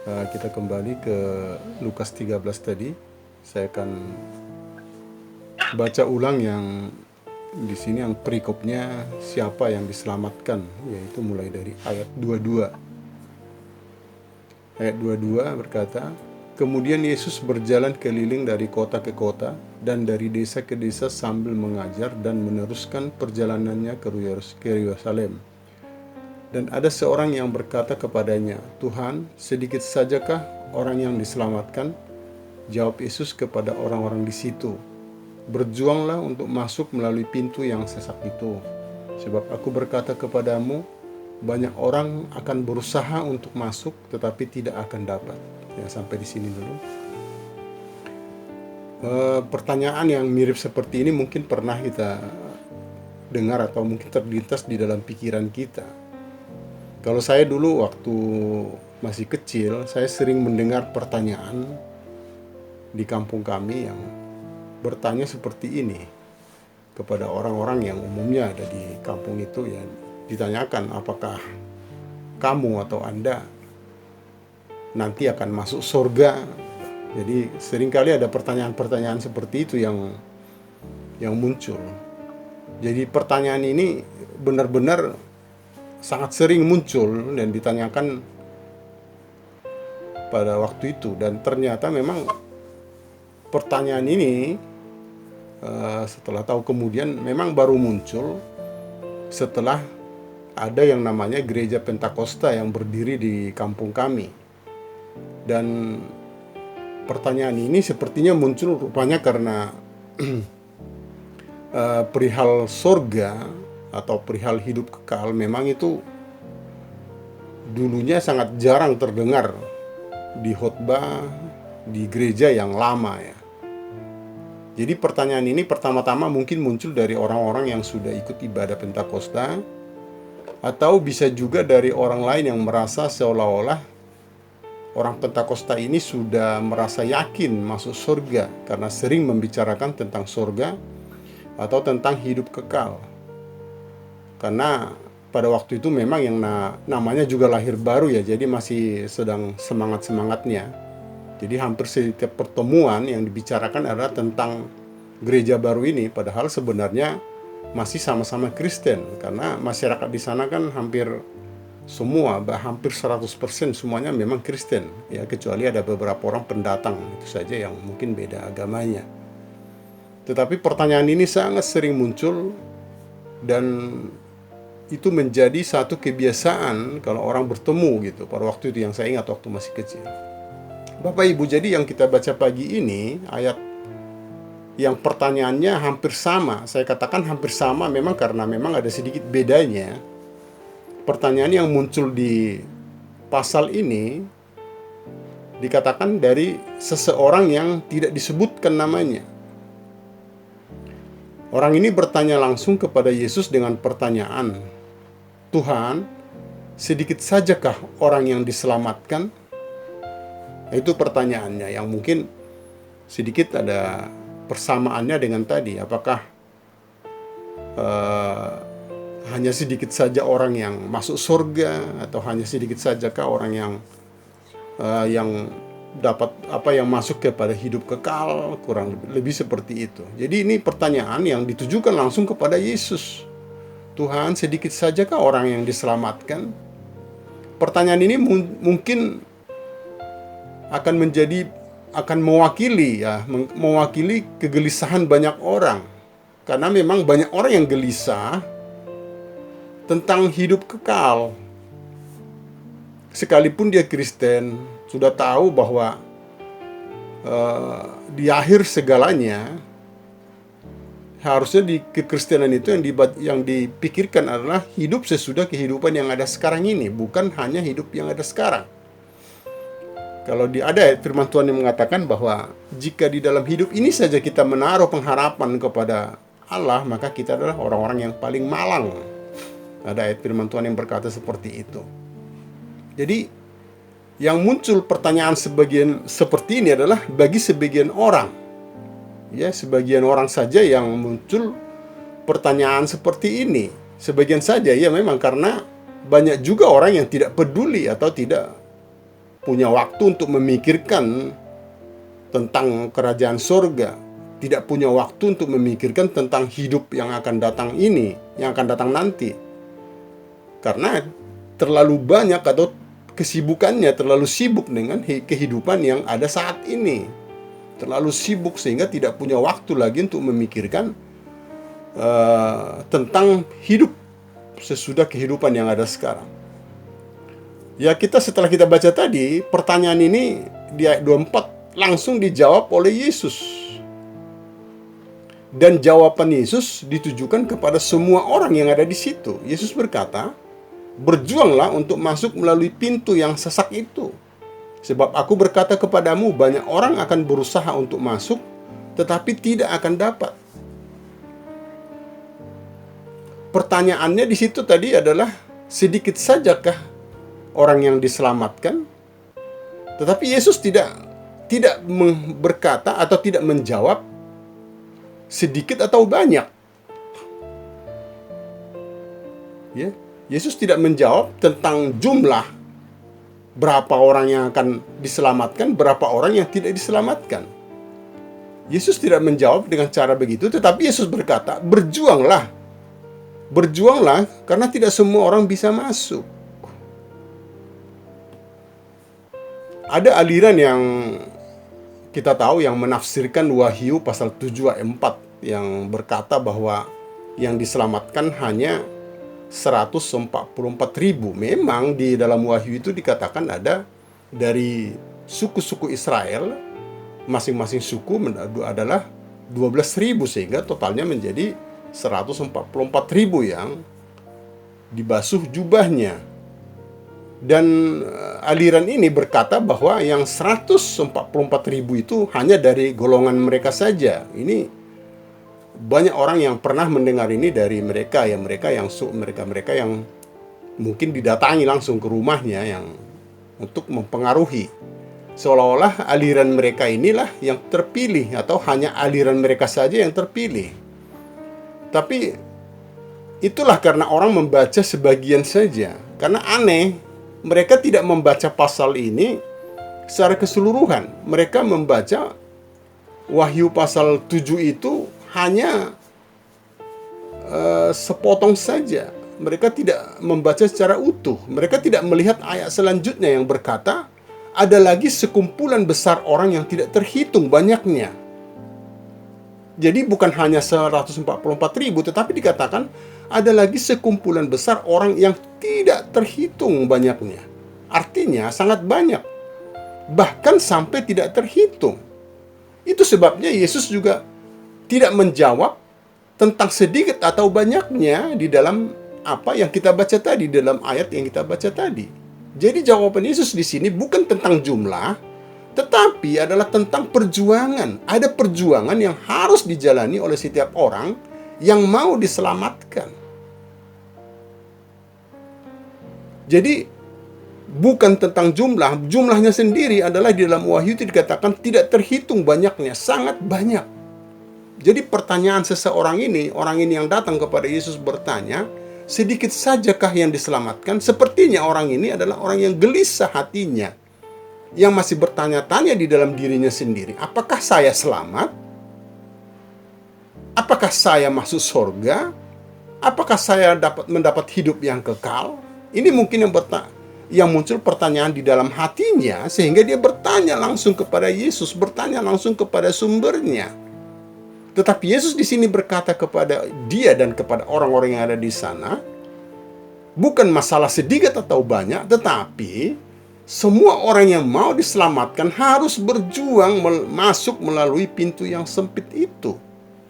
Kita kembali ke Lukas 13 tadi. Saya akan baca ulang yang di sini yang perikopnya siapa yang diselamatkan, yaitu mulai dari ayat 22. Ayat 22 berkata, "Kemudian Yesus berjalan keliling dari kota ke kota dan dari desa ke desa sambil mengajar dan meneruskan perjalanannya ke Yerusalem. Dan ada seorang yang berkata kepadanya, 'Tuhan, sedikit sajakah orang yang diselamatkan?' Jawab Yesus kepada orang-orang di situ, 'Berjuanglah untuk masuk melalui pintu yang sesak itu. Sebab aku berkata kepadamu, banyak orang akan berusaha untuk masuk tetapi tidak akan dapat.'" Ya, sampai di sini dulu. Pertanyaan yang mirip seperti ini mungkin pernah kita dengar atau mungkin terlintas di dalam pikiran kita. Kalau saya dulu waktu masih kecil, saya sering mendengar pertanyaan di kampung kami yang bertanya seperti ini kepada orang-orang yang umumnya ada di kampung itu, ya, ditanyakan, apakah kamu atau Anda nanti akan masuk surga? Jadi seringkali ada pertanyaan-pertanyaan seperti itu yang muncul. Jadi pertanyaan ini benar-benar sangat sering muncul dan ditanyakan pada waktu itu, dan ternyata memang pertanyaan ini setelah tahu kemudian memang baru muncul setelah ada yang namanya gereja Pentakosta yang berdiri di kampung kami. Dan pertanyaan ini sepertinya muncul rupanya karena perihal surga atau perihal hidup kekal memang itu dulunya sangat jarang terdengar di khotbah di gereja yang lama, ya. Jadi pertanyaan ini pertama-tama mungkin muncul dari orang-orang yang sudah ikut ibadah Pentakosta, atau bisa juga dari orang lain yang merasa seolah-olah orang Pentakosta ini sudah merasa yakin masuk surga karena sering membicarakan tentang surga atau tentang hidup kekal. Karena pada waktu itu memang yang namanya juga lahir baru, ya, jadi masih sedang semangat-semangatnya. Jadi hampir setiap pertemuan yang dibicarakan adalah tentang gereja baru ini, padahal sebenarnya masih sama-sama Kristen, karena masyarakat di sana kan hampir semua, hampir 100% semuanya memang Kristen, ya, kecuali ada beberapa orang pendatang itu saja yang mungkin beda agamanya. Tetapi pertanyaan ini sangat sering muncul dan itu menjadi satu kebiasaan kalau orang bertemu gitu pada waktu itu, yang saya ingat waktu masih kecil. Bapak Ibu, jadi yang kita baca pagi ini ayat yang pertanyaannya hampir sama. Saya katakan hampir sama memang karena memang ada sedikit bedanya. Pertanyaan yang muncul di pasal ini dikatakan dari seseorang yang tidak disebutkan namanya. Orang ini bertanya langsung kepada Yesus dengan pertanyaan, "Tuhan, sedikit sajakah orang yang diselamatkan?" Itu pertanyaannya yang mungkin sedikit ada persamaannya dengan tadi. Apakah hanya sedikit saja orang yang masuk surga, atau hanya sedikit sajakah orang yang dapat yang masuk kepada hidup kekal? Kurang lebih seperti itu. Jadi ini pertanyaan yang ditujukan langsung kepada Yesus. Tuhan, sedikit sajakah orang yang diselamatkan? Pertanyaan ini mungkin akan mewakili kegelisahan banyak orang, karena memang banyak orang yang gelisah tentang hidup kekal. Sekalipun dia Kristen, sudah tahu bahwa di akhir segalanya harusnya di kekristenan itu yang dipikirkan adalah hidup sesudah kehidupan yang ada sekarang ini, bukan hanya hidup yang ada sekarang. Kalau ada firman Tuhan yang mengatakan bahwa jika di dalam hidup ini saja kita menaruh pengharapan kepada Allah, maka kita adalah orang-orang yang paling malang. Ada ayat firman Tuhan yang berkata seperti itu. Jadi yang muncul pertanyaan seperti ini adalah bagi sebagian orang. Ya, sebagian orang saja yang muncul pertanyaan seperti ini. Sebagian saja, ya, memang karena banyak juga orang yang tidak peduli atau tidak punya waktu untuk memikirkan tentang kerajaan surga, tidak punya waktu untuk memikirkan tentang hidup yang akan datang ini, yang akan datang nanti. Karena terlalu banyak atau kesibukannya, terlalu sibuk dengan kehidupan yang ada saat ini. Terlalu sibuk sehingga tidak punya waktu lagi untuk memikirkan tentang hidup sesudah kehidupan yang ada sekarang. Ya, setelah kita baca tadi, pertanyaan ini di ayat 24 langsung dijawab oleh Yesus. Dan jawaban Yesus ditujukan kepada semua orang yang ada di situ. Yesus berkata, "Berjuanglah untuk masuk melalui pintu yang sesak itu. Sebab aku berkata kepadamu, banyak orang akan berusaha untuk masuk, tetapi tidak akan dapat." Pertanyaannya di situ tadi adalah, sedikit sajakah orang yang diselamatkan? Tetapi Yesus tidak berkata atau tidak menjawab sedikit atau banyak. Ya, Yesus tidak menjawab tentang jumlah berapa orang yang akan diselamatkan, berapa orang yang tidak diselamatkan. Yesus tidak menjawab dengan cara begitu, tetapi Yesus berkata, "Berjuanglah. Berjuanglah karena tidak semua orang bisa masuk." Ada aliran yang kita tahu yang menafsirkan Wahyu pasal 7 ayat 4 yang berkata bahwa yang diselamatkan hanya 144.000. Memang di dalam Wahyu itu dikatakan ada dari suku-suku Israel, masing-masing suku adalah 12.000, sehingga totalnya menjadi 144.000 yang dibasuh jubahnya. Dan aliran ini berkata bahwa yang 144.000 itu hanya dari golongan mereka saja. Ini banyak orang yang pernah mendengar ini dari mereka yang mungkin didatangi langsung ke rumahnya yang untuk mempengaruhi. Seolah-olah aliran mereka inilah yang terpilih, atau hanya aliran mereka saja yang terpilih. Tapi itulah karena orang membaca sebagian saja. Karena aneh, mereka tidak membaca pasal ini secara keseluruhan. Mereka membaca Wahyu pasal 7 itu hanya sepotong saja. Mereka tidak membaca secara utuh. Mereka tidak melihat ayat selanjutnya yang berkata, ada lagi sekumpulan besar orang yang tidak terhitung banyaknya. Jadi bukan hanya 144.000, tetapi dikatakan ada lagi sekumpulan besar orang yang tidak terhitung banyaknya. Artinya sangat banyak, bahkan sampai tidak terhitung. Itu sebabnya Yesus juga tidak menjawab tentang sedikit atau banyaknya di dalam apa yang kita baca tadi, dalam ayat yang kita baca tadi. Jadi jawaban Yesus di sini bukan tentang jumlah, tetapi adalah tentang perjuangan. Ada perjuangan yang harus dijalani oleh setiap orang yang mau diselamatkan. Jadi bukan tentang jumlah. Jumlahnya sendiri adalah di dalam Wahyu itu dikatakan tidak terhitung banyaknya, sangat banyak. Jadi pertanyaan seseorang ini, orang ini yang datang kepada Yesus bertanya, sedikit sajakah yang diselamatkan? Sepertinya orang ini adalah orang yang gelisah hatinya, yang masih bertanya-tanya di dalam dirinya sendiri, apakah saya selamat? Apakah saya masuk surga? Apakah saya mendapat hidup yang kekal? Ini mungkin yang muncul pertanyaan di dalam hatinya, sehingga dia bertanya langsung kepada Yesus, bertanya langsung kepada sumbernya. Tetapi Yesus di sini berkata kepada dia dan kepada orang-orang yang ada di sana, bukan masalah sedikit atau banyak, tetapi semua orang yang mau diselamatkan harus berjuang masuk melalui pintu yang sempit itu.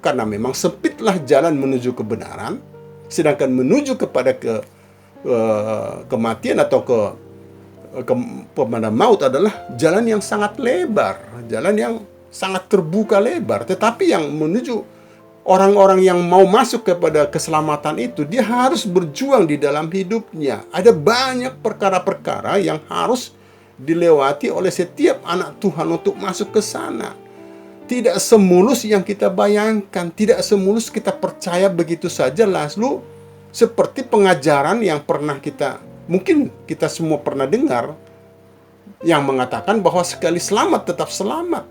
Karena memang sempitlah jalan menuju kebenaran, sedangkan menuju kepada kematian atau kepada maut adalah jalan yang sangat lebar, jalan yang sangat terbuka lebar. Tetapi yang menuju orang-orang yang mau masuk kepada keselamatan itu, dia harus berjuang di dalam hidupnya. Ada banyak perkara-perkara yang harus dilewati oleh setiap anak Tuhan untuk masuk ke sana. Tidak semulus yang kita bayangkan, tidak semulus kita percaya begitu saja lalu seperti pengajaran yang pernah mungkin kita semua pernah dengar yang mengatakan bahwa sekali selamat tetap selamat.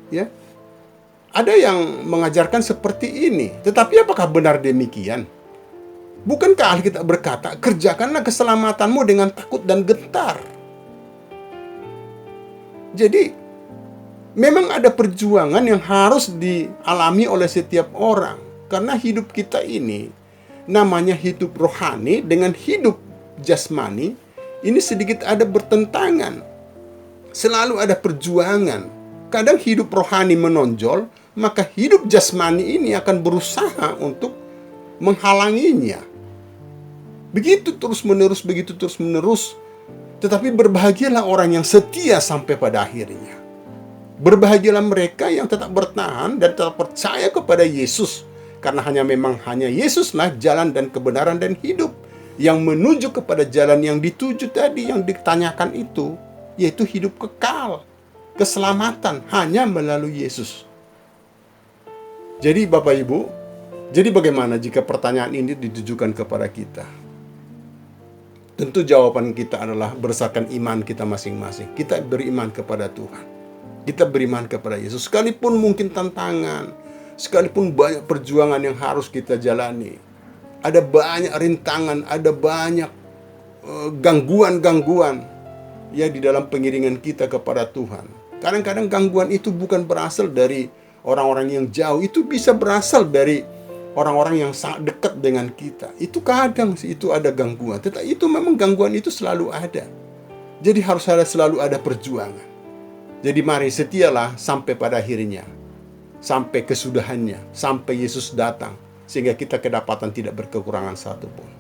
Ya. Ada yang mengajarkan seperti ini, tetapi apakah benar demikian? Bukankah Alkitab berkata, kerjakanlah keselamatanmu dengan takut dan gentar. Jadi, memang ada perjuangan yang harus dialami oleh setiap orang. Karena hidup kita ini, namanya hidup rohani dengan hidup jasmani, ini sedikit ada bertentangan. Selalu ada perjuangan. Kadang hidup rohani menonjol, maka hidup jasmani ini akan berusaha untuk menghalanginya. Begitu terus-menerus, begitu terus-menerus. Tetapi berbahagialah orang yang setia sampai pada akhirnya. Berbahagialah mereka yang tetap bertahan dan tetap percaya kepada Yesus. Karena hanya Yesuslah jalan dan kebenaran dan hidup. Yang menuju kepada jalan yang dituju tadi, yang ditanyakan itu, yaitu hidup kekal. Keselamatan hanya melalui Yesus. Jadi Bapak Ibu, jadi bagaimana jika pertanyaan ini ditujukan kepada kita? Tentu jawaban kita adalah berdasarkan iman kita masing-masing. Kita beriman kepada Tuhan. Kita beriman kepada Yesus. Sekalipun mungkin tantangan, sekalipun banyak perjuangan yang harus kita jalani. Ada banyak rintangan, ada banyak gangguan-gangguan ya di dalam pengiringan kita kepada Tuhan. Kadang-kadang gangguan itu bukan berasal dari orang-orang yang jauh. Itu bisa berasal dari orang-orang yang sangat dekat dengan kita. Itu kadang sih itu ada gangguan. Tetapi itu memang gangguan itu selalu ada. Jadi harus selalu ada perjuangan. Jadi mari setialah sampai pada akhirnya. Sampai kesudahannya. Sampai Yesus datang. Sehingga kita kedapatan tidak berkekurangan satupun.